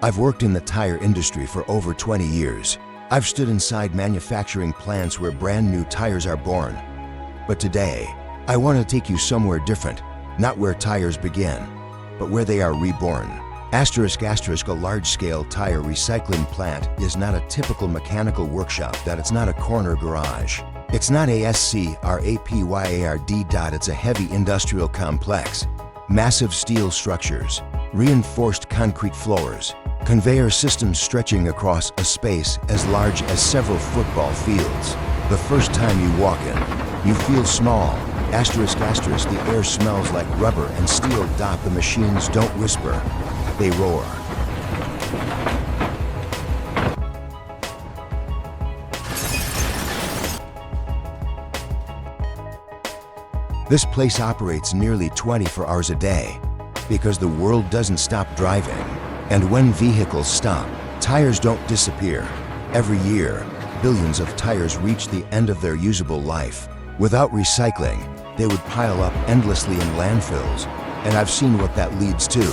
I've worked in the tire industry for over 20 years. I've stood inside manufacturing plants where brand new tires are born. But today, I want to take you somewhere different, not where tires begin, but where they are reborn. ***, a large-scale tire recycling plant is not a typical mechanical workshop. It's not a corner garage. It's not a SCRAPYARD. It's a heavy industrial complex. Massive steel structures, reinforced concrete floors, conveyor systems stretching across a space as large as several football fields. The first time you walk in, you feel small. ***, the air smells like rubber and steel. The machines don't whisper, they roar. This place operates nearly 24 hours a day because the world doesn't stop driving. And when vehicles stop, tires don't disappear. Every year, billions of tires reach the end of their usable life. Without recycling, they would pile up endlessly in landfills. And I've seen what that leads to.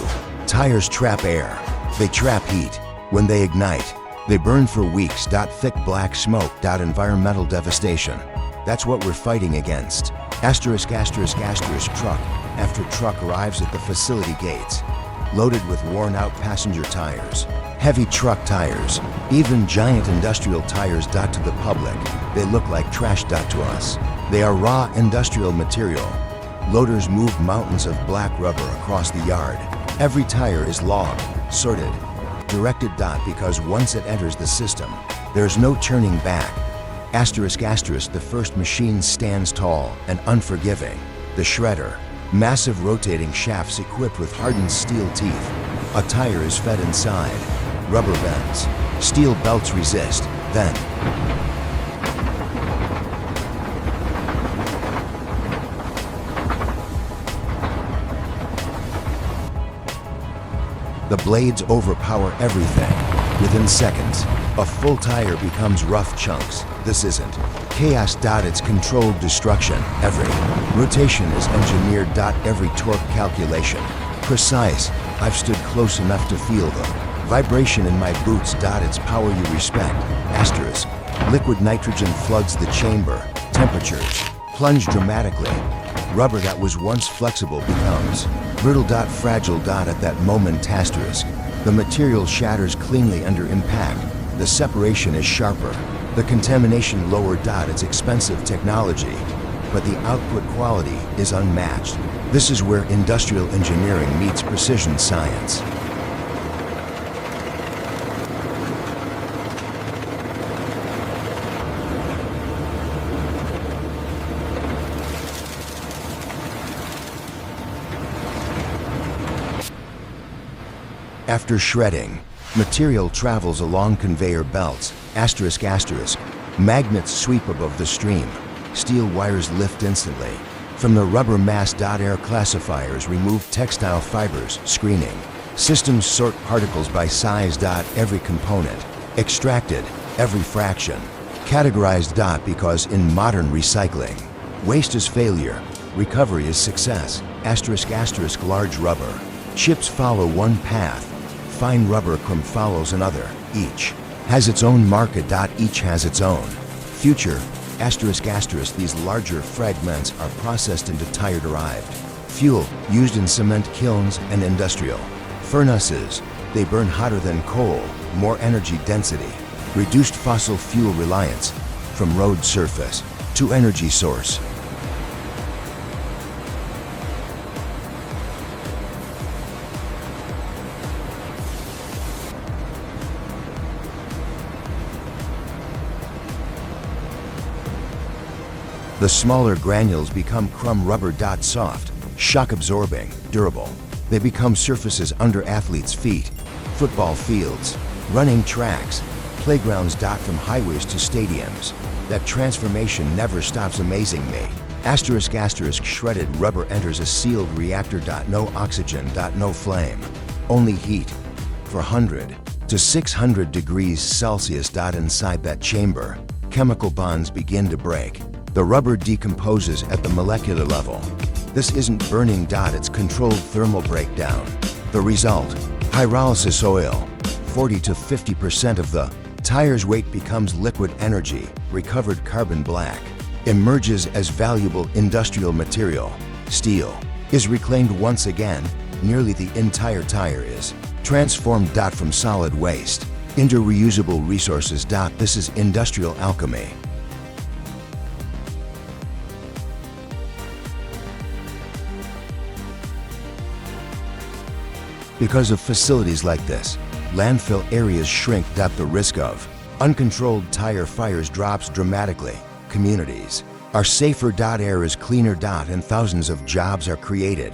Tires trap air. They trap heat. When they ignite, they burn for weeks. Thick black smoke. Environmental devastation. That's what we're fighting against. ***, truck after truck arrives at the facility gates, loaded with worn-out passenger tires, heavy truck tires, even giant industrial tires. To the public, they look like trash. To us, they are raw industrial material. Loaders move mountains of black rubber across the yard. Every tire is logged, sorted, directed. Because once it enters the system, there's no turning back. ***, the first machine stands tall and unforgiving. The shredder. Massive rotating shafts equipped with hardened steel teeth. A tire is fed inside. Rubber bends. Steel belts resist. Then, the blades overpower everything. Within seconds, a full tire becomes rough chunks. This isn't chaos. It's controlled destruction. Every rotation is engineered. Every torque calculation precise. I've stood close enough to feel the vibration in my boots. It's power you respect. ***, liquid nitrogen floods the chamber. Temperatures plunge dramatically. Rubber that was once flexible becomes brittle. Fragile. At that moment, the material shatters cleanly under impact. The separation is sharper. The contamination lower. It's expensive technology, but the output quality is unmatched. This is where industrial engineering meets precision science. After shredding, material travels along conveyor belts. ***, magnets sweep above the stream. Steel wires lift instantly. From the rubber mass. Air classifiers remove textile fibers. Screening systems sort particles by size. Every component extracted, every fraction categorized. Because in modern recycling, waste is failure, recovery is success. ***, large rubber chips follow one path. Fine rubber crumb follows another. Each has its own market. Each has its own future. ***, these larger fragments are processed into tire-derived fuel used in cement kilns and industrial furnaces. They burn hotter than coal, more energy density, reduced fossil fuel reliance, from road surface to energy source. The smaller granules become crumb rubber. Soft, shock-absorbing, durable. They become surfaces under athletes' feet, football fields, running tracks, playgrounds. From highways to stadiums, that transformation never stops amazing me. ***, shredded rubber enters a sealed reactor. No oxygen. No flame. Only heat. For 100 to 600 degrees Celsius. Inside that chamber, chemical bonds begin to break. The rubber decomposes at the molecular level. This isn't burning. It's controlled thermal breakdown. The result, pyrolysis oil. 40 to 50% of the tire's weight becomes liquid energy, recovered carbon black, emerges as valuable industrial material. Steel is reclaimed once again. Nearly the entire tire is transformed from solid waste into reusable resources. This is industrial alchemy. Because of facilities like this, landfill areas shrink. The risk of uncontrolled tire fires drops dramatically. Communities are safer. Air is cleaner. And thousands of jobs are created.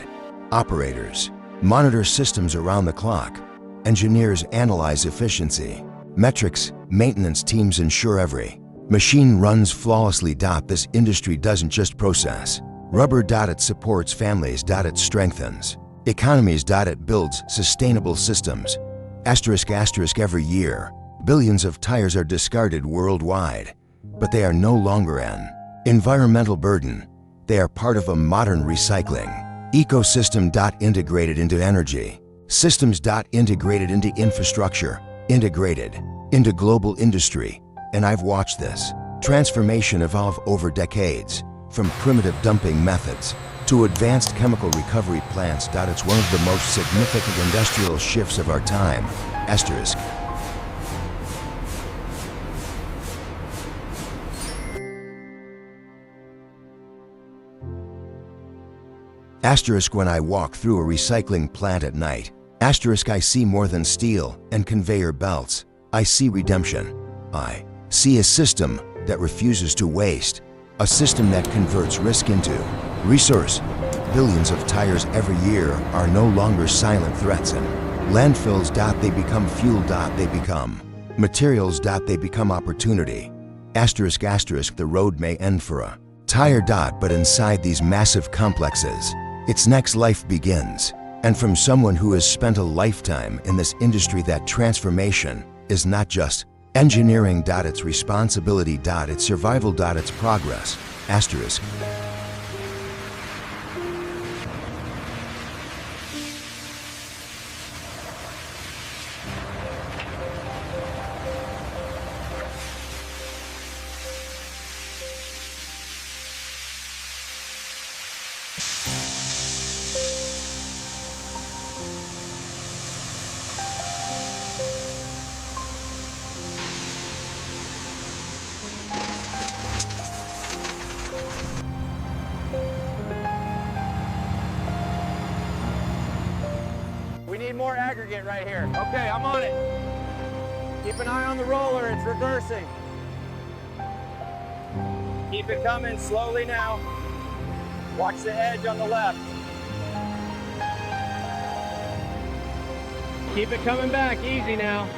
Operators monitor systems around the clock. Engineers analyze efficiency. Metrics, maintenance teams ensure every machine runs flawlessly. This industry doesn't just process rubber. It supports families. It strengthens economies. It builds sustainable systems. Every year, billions of tires are discarded worldwide, but they are no longer an environmental burden. They are part of a modern recycling ecosystem. Integrated into energy systems. Integrated into infrastructure. Integrated into global industry. And I've watched this transformation evolve over decades, from primitive dumping methods to advanced chemical recovery plants. It's one of the most significant industrial shifts of our time. When I walk through a recycling plant at night, I see more than steel and conveyor belts. I see redemption. I see a system that refuses to waste, a system that converts risk into resource. Billions of tires every year are no longer silent threats in landfills. They become fuel. They become materials. They become opportunity. The road may end for a tire. But inside these massive complexes, its next life begins. And from someone who has spent a lifetime in this industry, that transformation is not just engineering. It's responsibility. It's survival. It's progress. We need more aggregate right here. Okay, I'm on it. Keep an eye on the roller, it's reversing. Keep it coming slowly now. Watch the edge on the left. Keep it coming back, easy now.